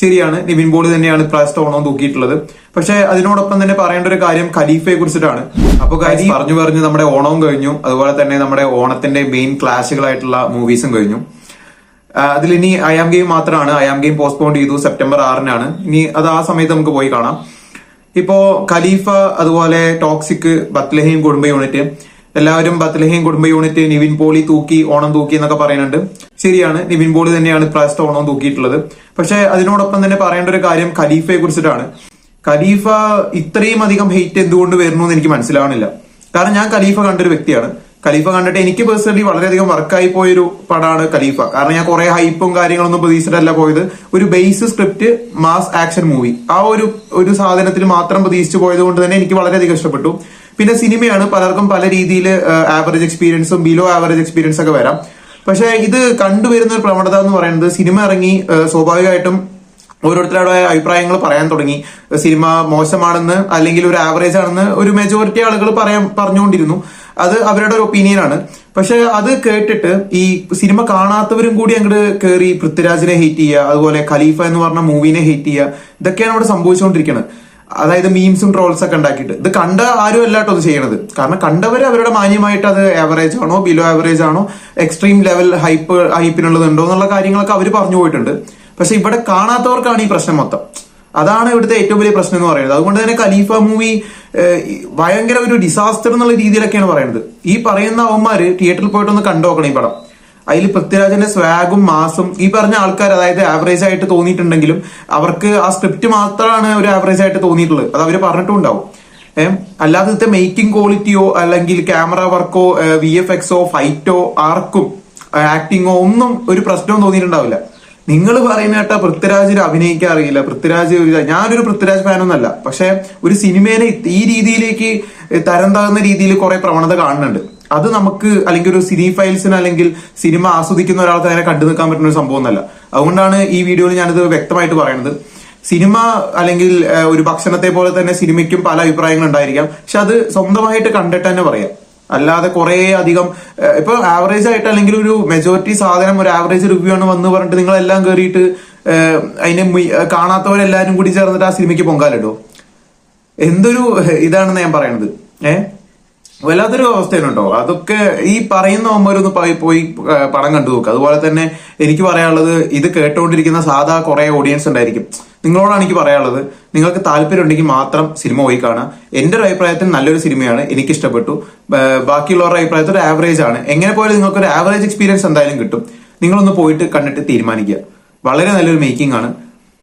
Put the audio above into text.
ശരിയാണ്, നിവിൻ പോളി തന്നെയാണ് ഇപ്രാവശ്യത്തെ ഓണം തൂക്കിയിട്ടുള്ളത്. പക്ഷെ അതിനോടൊപ്പം തന്നെ പറയേണ്ട ഒരു കാര്യം ഖലീഫയെ കുറിച്ചിട്ടാണ്. അപ്പൊ പറഞ്ഞു നമ്മുടെ ഓണവും കഴിഞ്ഞു, അതുപോലെ തന്നെ നമ്മുടെ ഓണത്തിന്റെ മെയിൻ ക്ലാഷുകളായിട്ടുള്ള മൂവീസും കഴിഞ്ഞു. അതിലിനി ഐ ആം ഗെയിം മാത്രമാണ്. ഐ ആം ഗെയിം പോസ്റ്റ്പോൺ ചെയ്തു, സെപ്റ്റംബർ 6-നാണ്. ഇനി അത് ആ സമയത്ത് നമുക്ക് പോയി കാണാം. ഇപ്പോ ഖലീഫ, അതുപോലെ ടോക്സിക്, ബത്ലഹീം കുടുംബ യൂണിറ്റ്, എല്ലാവരും ബത്ലഹീം കുടുംബ യൂണിറ്റ് നിവിൻ പോളി തൂക്കി, ഓണം തൂക്കി എന്നൊക്കെ പറയുന്നുണ്ട്. ശരിയാണ്, നിവിൻ പോളി തന്നെയാണ് ഇപ്രാവശ്യത്തെ ഓണം തൂക്കിയിട്ടുള്ളത്. പക്ഷെ അതിനോടൊപ്പം തന്നെ പറയേണ്ട ഒരു കാര്യം ഖലീഫയെ കുറിച്ചിട്ടാണ്. ഖലീഫ ഇത്രയും അധികം ഹെയ്റ്റ് എന്തുകൊണ്ട് വരുന്നു എന്ന് എനിക്ക് മനസ്സിലാവണില്ല. കാരണം ഞാൻ ഖലീഫ കണ്ടൊരു വ്യക്തിയാണ്. ഖലീഫ കണ്ടിട്ട് എനിക്ക് പേഴ്സണലി വളരെയധികം വർക്കായി പോയൊരു പടമാണ് ഖലീഫ. കാരണം ഞാൻ കുറെ ഹൈപ്പും കാര്യങ്ങളൊന്നും പ്രതീക്ഷിച്ചിട്ടല്ല പോയത്. ഒരു base script, mass action movie, ആ ഒരു സാധനത്തിൽ മാത്രം പ്രതീക്ഷിച്ചു പോയത് കൊണ്ട് തന്നെ എനിക്ക് വളരെയധികം ഇഷ്ടപ്പെട്ടു. പിന്നെ സിനിമയാണ്, പലർക്കും പല രീതിയിൽ ആവറേജ് എക്സ്പീരിയൻസും ബിലോ ആവറേജ് എക്സ്പീരിയൻസ് ഒക്കെ വരാം. പക്ഷെ ഇത് കണ്ടുവരുന്ന ഒരു പ്രവണത എന്ന് പറയുന്നത്, സിനിമ ഇറങ്ങി സ്വാഭാവികമായിട്ടും ഓരോരുത്തരുടെ അഭിപ്രായങ്ങൾ പറയാൻ തുടങ്ങി. സിനിമ മോശമാണെന്ന് അല്ലെങ്കിൽ ഒരു ആവറേജ് ആണെന്ന് ഒരു മെജോറിറ്റി ആളുകൾ പറഞ്ഞുകൊണ്ടിരുന്നു. അത് അവരുടെ ഒരു ഒപ്പീനിയനാണ്. പക്ഷെ അത് കേട്ടിട്ട് ഈ സിനിമ കാണാത്തവരും കൂടി അങ്ങോട്ട് കയറി പൃഥ്വിരാജിനെ ഹേറ്റ് ചെയ്യുക, അതുപോലെ ഖലീഫ എന്ന് പറഞ്ഞ മൂവിനെ ഹേറ്റ് ചെയ്യുക, ഇതൊക്കെയാണ് അവിടെ സംഭവിച്ചുകൊണ്ടിരിക്കുന്നത്. അതായത് മീംസും ട്രോൾസ് ഒക്കെ ഉണ്ടാക്കിയിട്ട്. ഇത് കണ്ട ആരും അല്ലാട്ടോ അത് ചെയ്യണത്. കാരണം കണ്ടവര് അവരുടെ മാന്യമായിട്ട് അത് ആവറേജ് ആണോ ബിലോ ആവറേജ് ആണോ എക്സ്ട്രീം ലെവൽ ഹൈപ്പിനുള്ളതുണ്ടോ എന്നുള്ള കാര്യങ്ങളൊക്കെ അവർ പറഞ്ഞു പോയിട്ടുണ്ട്. പക്ഷെ ഇവിടെ കാണാത്തവർക്കാണ് ഈ പ്രശ്നം മൊത്തം. അതാണ് ഇവിടുത്തെ ഏറ്റവും വലിയ പ്രശ്നം എന്ന് പറയുന്നത്. അതുകൊണ്ട് തന്നെ ഖലീഫ മൂവി ഭയങ്കര ഒരു ഡിസാസ്റ്റർ എന്നുള്ള രീതിയിലൊക്കെയാണ് പറയുന്നത്. ഈ പറയുന്ന അവന്മാര് തിയേറ്ററിൽ പോയിട്ടൊന്ന് കണ്ടു നോക്കണം ഈ പടം. അതിൽ പൃഥ്വിരാജിന്റെ സ്വാഗും മാസും ഈ പറഞ്ഞ ആൾക്കാർ, അതായത് ആവറേജ് ആയിട്ട് തോന്നിയിട്ടുണ്ടെങ്കിലും അവർക്ക് ആ സ്ക്രിപ്റ്റ് മാത്രമാണ് ഒരു ആവറേജ് ആയിട്ട് തോന്നിയിട്ടുള്ളത്. അത് അവര് പറഞ്ഞിട്ടും ഉണ്ടാവും. അല്ലാതെ മേക്കിംഗ് ക്വാളിറ്റിയോ അല്ലെങ്കിൽ ക്യാമറ വർക്കോ VFXോ ഫൈറ്റോ ആർക്കും ആക്ടിങ്ങോ ഒന്നും ഒരു പ്രശ്നവും തോന്നിയിട്ടുണ്ടാവില്ല. നിങ്ങൾ പറയുന്ന കേട്ട പൃഥ്വിരാജിന് അഭിനയിക്കാൻ അറിയില്ല, പൃഥ്വിരാജ് ഞാനൊരു പൃഥ്വിരാജ് ഫാനൊന്നല്ല. പക്ഷെ ഒരു സിനിമേനെ ഈ രീതിയിലേക്ക് തരം താകുന്ന രീതിയിൽ കുറെ പ്രവണത കാണുന്നുണ്ട്. അത് നമുക്ക് അല്ലെങ്കിൽ ഒരു സിനി ഫൈൽസിന് അല്ലെങ്കിൽ സിനിമ ആസ്വദിക്കുന്ന ഒരാൾക്ക് അങ്ങനെ കണ്ടു നിൽക്കാൻ പറ്റുന്ന ഒരു സംഭവം ഒന്നല്ല. അതുകൊണ്ടാണ് ഈ വീഡിയോയിൽ ഞാനിത് വ്യക്തമായിട്ട് പറയുന്നത്. സിനിമ അല്ലെങ്കിൽ ഒരു ഭക്ഷണത്തെ പോലെ തന്നെ സിനിമയ്ക്കും പല അഭിപ്രായങ്ങൾ ഉണ്ടായിരിക്കാം. പക്ഷെ അത് സ്വന്തമായിട്ട് കണ്ടിട്ട് തന്നെ പറയാം. അല്ലാതെ കുറെ അധികം ഇപ്പൊ ആവറേജ് ആയിട്ട് അല്ലെങ്കിൽ ഒരു മെജോറിറ്റി സാധനം ഒരു ആവറേജ് റിവ്യൂ ആണ് വന്ന് പറഞ്ഞിട്ട് നിങ്ങളെല്ലാം കയറിയിട്ട് അതിനെ കാണാത്തവരെല്ലാരും കൂടി ചേർന്നിട്ട് ആ സിനിമയ്ക്ക് പൊങ്കാലിടോ. എന്തൊരു ഇതാണെന്ന് ഞാൻ പറയണത്. വല്ലാത്തൊരു അവസ്ഥയാണ് കേട്ടോ. അതൊക്കെ ഈ പറയുന്ന ഒമ്മരൊന്ന് പോയി പടം കണ്ടു നോക്കുക. അതുപോലെ തന്നെ എനിക്ക് പറയാനുള്ളത്, ഇത് കേട്ടുകൊണ്ടിരിക്കുന്ന സാധാ കുറെ ഓഡിയൻസ് ഉണ്ടായിരിക്കും. നിങ്ങളോടാണ് എനിക്ക് പറയാനുള്ളത്, നിങ്ങൾക്ക് താല്പര്യം ഉണ്ടെങ്കിൽ മാത്രം സിനിമ പോയി കാണാം. എന്റെ ഒരു അഭിപ്രായത്തിൽ നല്ലൊരു സിനിമയാണ്, എനിക്ക് ഇഷ്ടപ്പെട്ടു. ബാക്കിയുള്ളവരുടെ അഭിപ്രായത്തിൽ ഒരു ആവറേജ് ആണ്. എങ്ങനെ പോയാലും നിങ്ങൾക്ക് ഒരു ആവറേജ് എക്സ്പീരിയൻസ് എന്തായാലും കിട്ടും. നിങ്ങളൊന്ന് പോയിട്ട് കണ്ടിട്ട് തീരുമാനിക്കുക. വളരെ നല്ലൊരു മേക്കിംഗ് ആണ്.